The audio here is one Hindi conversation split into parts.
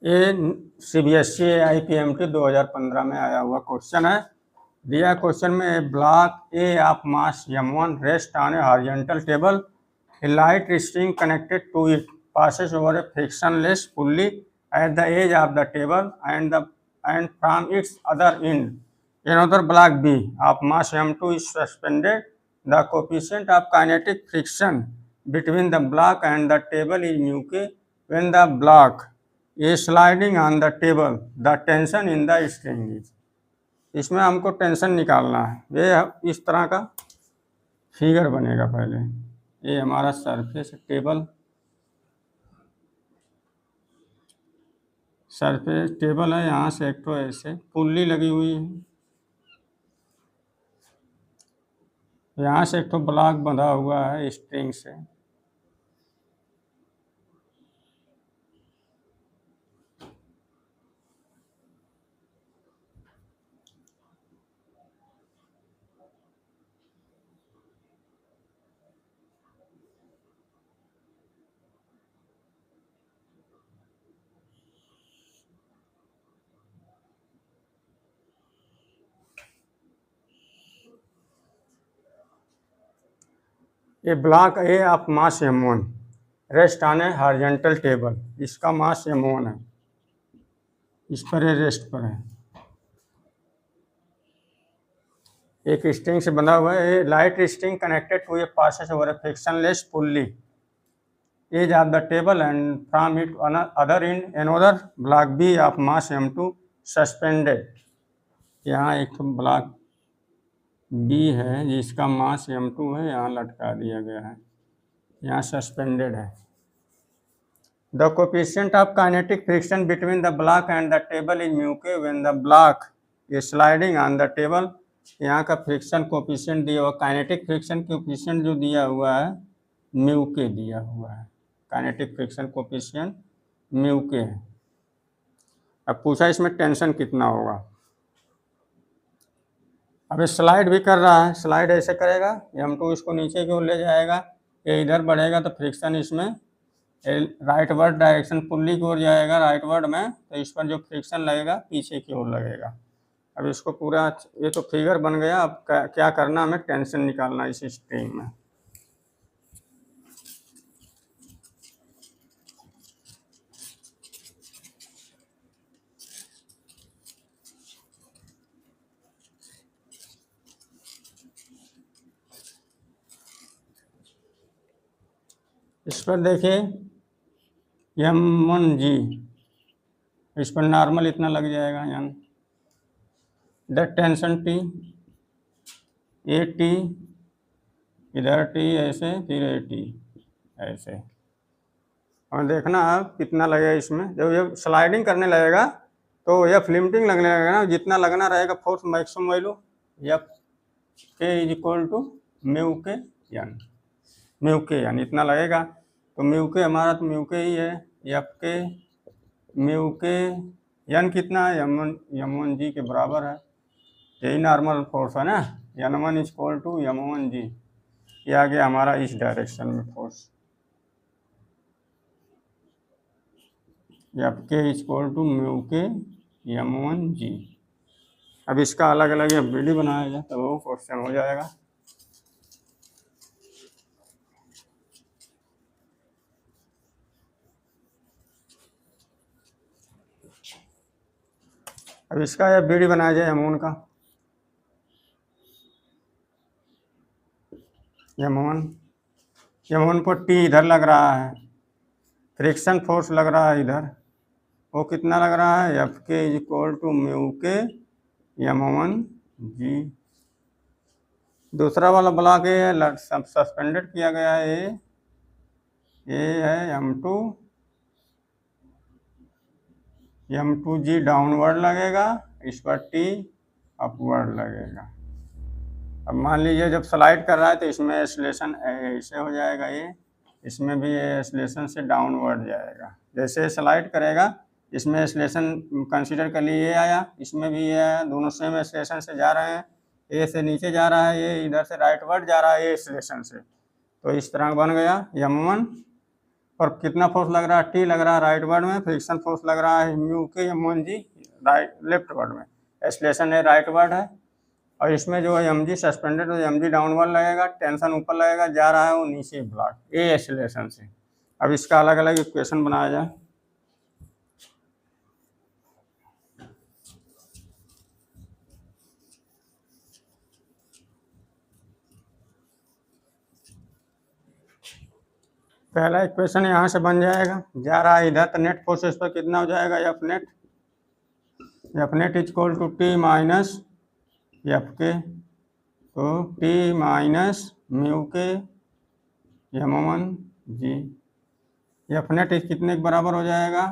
ये CBSE IPMT 2015 में आया हुआ क्वेश्चन है। दिया क्वेश्चन में block A of mass m1 rest on a horizontal table, a light string connected to it passes over a frictionless pulley at the edge of the table and from its other end. Another block B of mass m2 is suspended. The coefficient of kinetic friction between the block and the table is mu k. When the block is sliding on the table, the tension in the string is. इसमें हमको टेंशन निकालना है। ये इस तरह का फिगर बनेगा। पहले ये हमारा सरफेस टेबल है। यहाँ से एक तो ऐसे पुल्ली लगी हुई है, यहाँ से एक तो ब्लॉक बंधा हुआ है स्ट्रिंग से। ये block A of mass m1 rest on a horizontal table, इसका मास m1 है, इस पर रेस्ट पर है। एक स्ट्रिंग से बंधा हुआ है। Light string connected to a passes over a frictionless pulley edge of the table and from it other end another block B of mass m2 suspended. यहाँ एक तो ब्लॉक B है जिसका मास m2 है, यहाँ लटका दिया गया है, यहाँ सस्पेंडेड है। The coefficient of kinetic friction between the block and the table is mu k when the block is sliding on the table. यहाँ का फ्रिक्शन कोफिशिएंट दिया हुआ, काइनेटिक फ्रिक्शन कोफिशिएंट जो दिया हुआ है म्यू के दिया हुआ है। काइनेटिक फ्रिक्शन कोफिशिएंट म्यू के है। अब पूछा इसमें टेंशन कितना होगा। अब स्लाइड भी कर रहा है, स्लाइड ऐसे करेगा, m2 इसको नीचे की ओर ले जाएगा, ये इधर बढ़ेगा तो फ्रिक्शन इसमें राइट वर्ड डायरेक्शन पुल्ली की ओर जाएगा राइट वर्ड में, तो इस पर जो फ्रिक्शन लगेगा पीछे की ओर लगेगा। अब इसको पूरा, ये तो फिगर बन गया। अब क्या करना, हमें टेंशन निकालना इस स्ट्रिंग में। इस पर देखिए m1G, इस पर नॉर्मल इतना लग जाएगा n। The tension T, A T, इधर T ऐसे, फिर ए टी ऐसे। और देखना अब कितना लगेगा इसमें। जब ये स्लाइडिंग करने लगेगा तो यह फ्लिमटिंग लगने लगेगा ना, जितना लगना रहेगा force maximum value F k is equal to mu के एन। म्यू के एन इतना लगेगा, तो म्यू के हमारा तो म्यू के ही है, एफ के म्यू के एन कितना है, m1 जी के बराबर है। यही नॉर्मल फोर्स है ना, n1 is equal to m1 जी। ये आ गया हमारा इस डायरेक्शन में force, F k is equal to mu k m1 जी। अब इसका अलग अलग वीडियो बनाया जाए तब वो क्वेश्चन हो जाएगा। अब इसका यह वीडियो बनाया जाए m1 का। m1 पर टी इधर लग रहा है, फ्रिक्शन फोर्स लग रहा है इधर, वो कितना लग रहा है, F k is equal to mu k m1 जी। दूसरा वाला ब्लॉक ये सस्पेंडेड किया गया है, ये है m2 जी डाउनवर्ड लगेगा, इस पर टी अपवर्ड लगेगा। अब मान लीजिए जब स्लाइड कर रहा है तो इसमें एक्सेलरेशन ऐसे हो जाएगा, ये इसमें भी एक्सेलरेशन से डाउनवर्ड जाएगा। जैसे स्लाइड करेगा इसमें एक्सेलरेशन कंसीडर कर लिए ये आया, इसमें भी ये आया, दोनों सेम एक्सेलरेशन से जा रहे हैं। ए से नीचे जा रहा है, ये इधर से राइटवर्ड जा रहा है, ये एक्सेलरेशन से। तो इस तरह बन गया m1 पर कितना फोर्स लग रहा है, टी लग रहा है राइट वर्ड में, फ्रिक्शन फोर्स लग रहा है म्यू के m1 जी राइट लेफ्ट वर्ड में, एक्सेलरेशन है राइट वर्ड है, और इसमें जो है mg सस्पेंडेड तो mg डाउनवर्ड लगेगा, टेंशन ऊपर लगेगा, जा रहा है वो नीचे ब्लॉक ए एक्सेलरेशन से। अब इसका अलग अलग इक्वेशन बनाया जाए। पहला इक्वेशन यहाँ से बन जाएगा, जा रहा है इधर तो नेट फोर्स इस पर कितना हो जाएगा, F net is equal to T minus f k, तो T minus mu k m1 जी, एफ नेट कितने के बराबर हो जाएगा,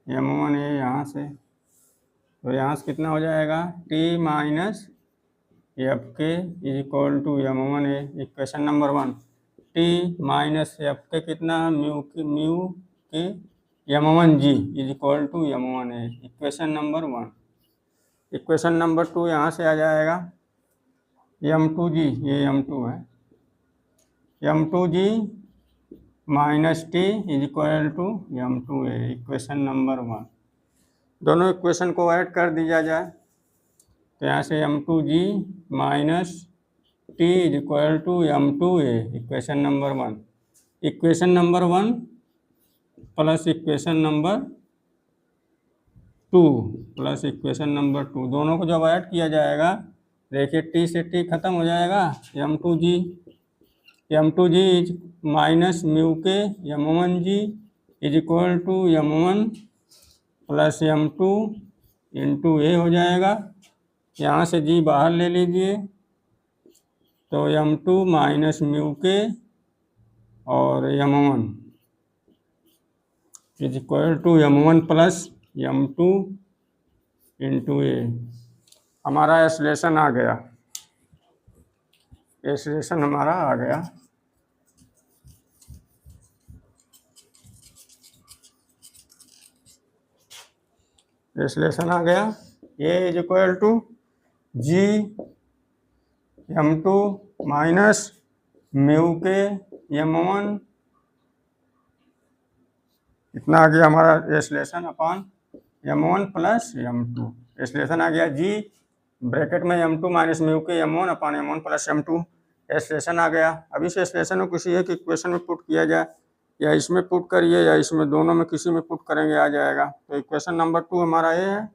m1 ए यहाँ से, तो यहाँ से कितना हो जाएगा, T minus f k is equal to m1 a, equation number 1। T minus f k कितना, mu k m1 g is equal to m1 a, equation number 1। Equation number 2 यहाँ से आ जाएगा, m2 जी, ये m2 है, m2 g minus T is equal to m2 a, equation number 1। दोनों इक्वेशन को ऐड कर दिया जाए, तो यहाँ से m2 g minus T is equal to m2 a, equation number 1। Equation number 1 plus equation number 2 plus equation number 2, दोनों को जब ऐड किया जाएगा, देखिए टी से टी खत्म हो जाएगा, m2 ji is minus mu k m1 g is equal to m1 plus m2 into a हो जाएगा, यहाँ से जी बाहर ले लीजिए, तो m2 माइनस म्यू के और m1 is equal to m1 plus m2 into a. हमारा एक्सेलरेशन आ गया, एक्सेलरेशन हमारा आ गया। एक्सेलरेशन आ गया, a is equal to g m2 minus mu k m1, इतना आ गया हमारा acceleration upon m1 plus m2। Acceleration आ गया जी ब्रैकेट में m2 minus mu k m1 upon m1 plus m2, acceleration आ गया। अब इस एक्सेलरेशन को किसी एक इक्वेशन में पुट किया जाए, या इसमें पुट करिए या इसमें, दोनों में किसी में पुट करेंगे आ जाएगा। तो इक्वेशन नंबर 2 हमारा ए है,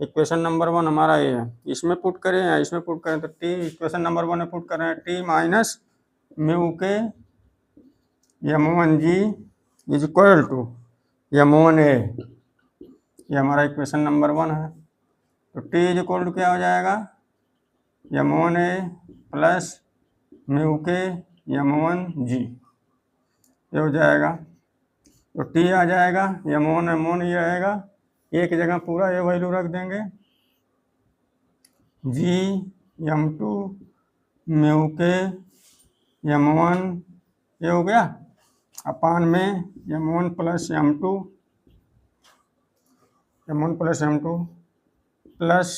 इक्वेशन नंबर 1 हमारा ए है, इसमें पुट करें या इसमें पुट करें, तो टी इक्वेशन नंबर 1 में पुट करें, T minus mu k m1 g is equal to m1 a, ये हमारा इक्वेशन नंबर 1 है। तो टी इज इक्वल टू क्या हो जाएगा, m1 ए प्लस म्यू के m1 जी, ये हो जाएगा। तो टी आ जाएगा, m1 ये आएगा, एक जगह पूरा ये वैल्यू रख देंगे, जी m2 म्यू के m1 ये हो गया, अपान में m1 plus m2 plus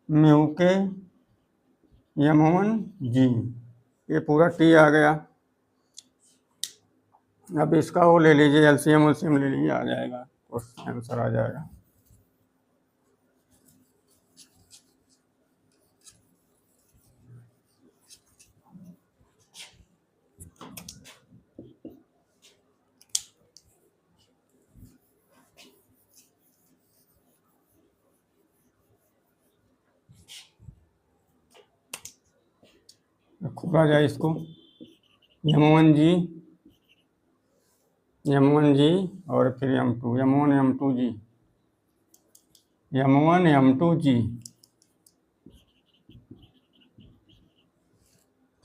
mu k m1 जी, ये पूरा टी आ गया। अब इसका वो ले लीजिए, एलसीएम ले लीजिए, आ जाएगा, आंसर आ जाएगा। खोला जाए इसको, m1 जी और फिर m2, m1 m2 जी, m1 m2 जी,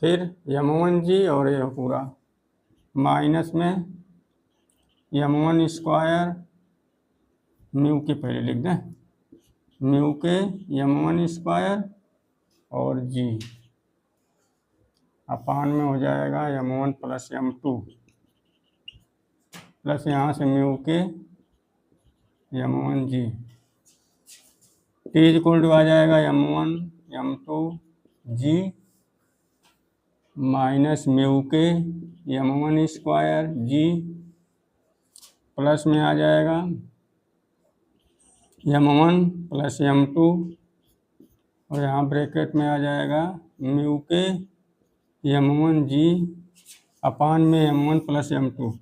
फिर m1 जी और ये पूरा माइनस में m1 स्क्वायर म्यू के, पहले लिख दें म्यू के m1 स्क्वायर और जी, अपान में हो जाएगा m1 प्लस m2 प्लस यहाँ से mu k m1 g, T equal to आ जाएगा m1 m2 g minus mu k m1 square जी प्लस में आ जाएगा m1 प्लस m2 और यहाँ ब्रैकेट में आ जाएगा म्यू के m1 जी अपान में m1 प्लस m2।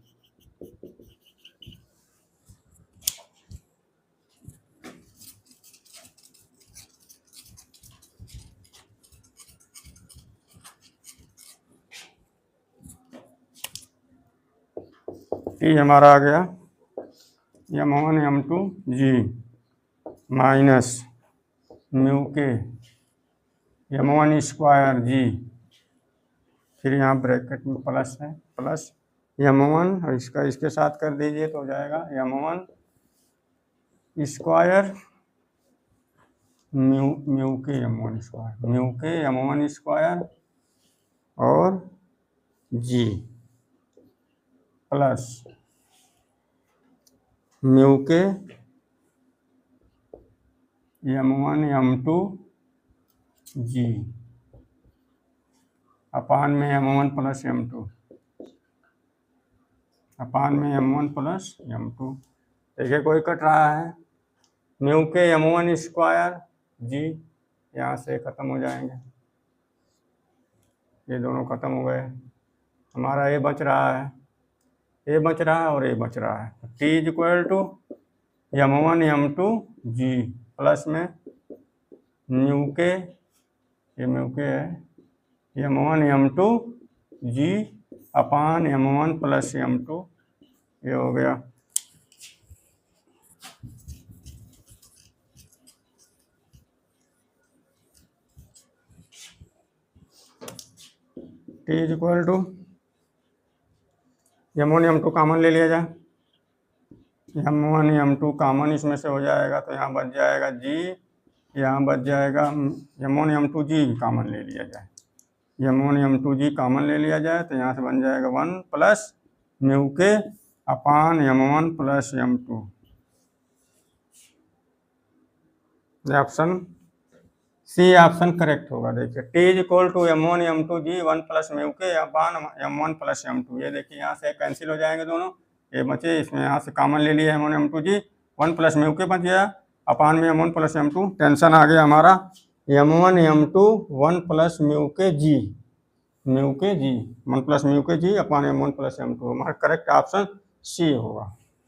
टी हमारा आ गया m1 m2 g minus mu k m1 square जी, फिर यहाँ ब्रैकेट में प्लस है, प्लस m1 और इसका इसके साथ कर दीजिए तो हो जाएगा m1 square mu k m1 square, mu k m1 square और जी plus mu k m1 m2 जी अपान में m1 प्लस m2, अपान में m1 प्लस m2। देखिए कोई कट रहा है, म्यू के m1 स्क्वायर जी यहाँ से ख़त्म हो जाएंगे, ये दोनों ख़त्म हो गए, हमारा ये बच रहा है, ये बच रहा है और ये बच रहा है। T is equal to m1 m2 g plus में म्यू के, ये म्यू के है, m1 m2 जी अपान m1 प्लस m2, ये हो गया। T is equal to m1 m2 common ले लिया जाए, m1 m2 कॉमन इसमें से हो जाएगा तो यहाँ बच जाएगा जी, यहाँ बच जाएगा m1 m2 जी कॉमन ले लिया जाए, m1 m2 जी कॉमन ले लिया जाए तो यहाँ से बन जाएगा 1 plus mu k upon m1 plus m2। Option C option correct होगा। देखिए T is equal to m1 m2 g 1 plus mu k upon m1 plus m2, ये देखिए यहाँ से कैंसिल हो जाएंगे दोनों, ये बचे, इसमें यहाँ से कॉमन ले लिया m1 m2 g 1 plus mu के बच गया अपान में m1 प्लस m2। टेंशन आ गया हमारा m1 m2 1 प्लस म्यू के जी, म्यू के जी 1 प्लस म्यू के जी अपान m1 प्लस m2, हमारा करेक्ट ऑप्शन सी होगा।